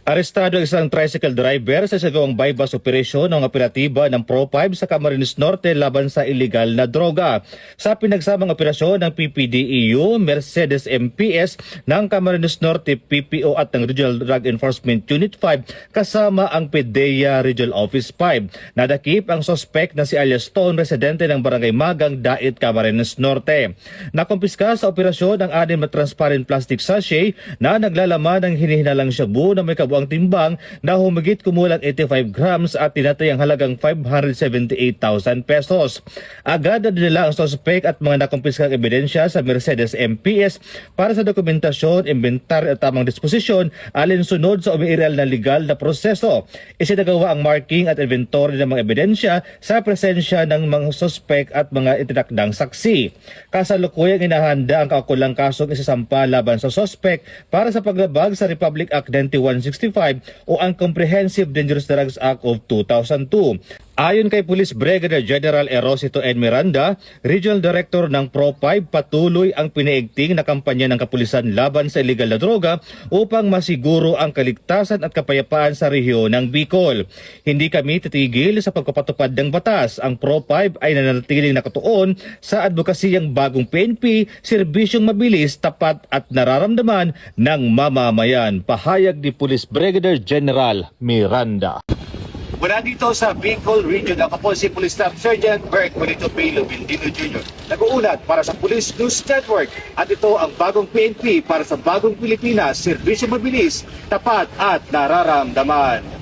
Arestado ang isang tricycle driver sa sagawang bypass operasyon ng operatiba ng Pro5 sa Camarines Norte laban sa illegal na droga. Sa pinagsamang operasyon ng PPDEU, Mercedes MPS ng Camarines Norte PPO at ng Regional Drug Enforcement Unit 5 kasama ang PDEA Regional Office 5. Nadakip ang sospek na si alias Stone, residente ng Barangay Magang, Dait, Camarines Norte. Nakumpiska sa operasyon ang 6 na transparent plastic sachet na naglalaman ng hinihinalang shabu na may kabuang timbang na humigit kumulang 85 grams at tinatayang halagang 578,000 pesos. Agad na dinala ang sospek at mga nakumpiskang ebidensya sa Mercedes MPS para sa dokumentasyon, inventar at tamang disposisyon alinsunod sa umiiral na legal na proseso. Isinagawa ang marking at inventory ng mga ebidensya sa presensya ng mga sospek at mga itinakdang saksi. Kasalukuyang inahanda ang kaukulang kasong isasampa laban sa sospek para sa paglabag sa Republic Act 9165 o ang Comprehensive Dangerous Drugs Act of 2002. Ayon kay Police Brigadier General Erosito N. Miranda, Regional Director ng Pro5, patuloy ang pinaigting na kampanya ng kapulisan laban sa illegal na droga upang masiguro ang kaligtasan at kapayapaan sa rehiyon ng Bicol. Hindi kami titigil sa pagpapatupad ng batas. Ang Pro5 ay nananatiling nakatuon sa advokasiyang bagong PNP, serbisyong mabilis, tapat at nararamdaman ng mamamayan. Pahayag ni Police Brigadier General Miranda. Mula dito sa Bicol Region, ako po si Police Staff Sergeant Bert Polito P. Lubindino Jr. Nag-uulat para sa Police News Network at ito ang bagong PNP para sa bagong Pilipinas, serbisyo mabilis, tapat at nararamdaman.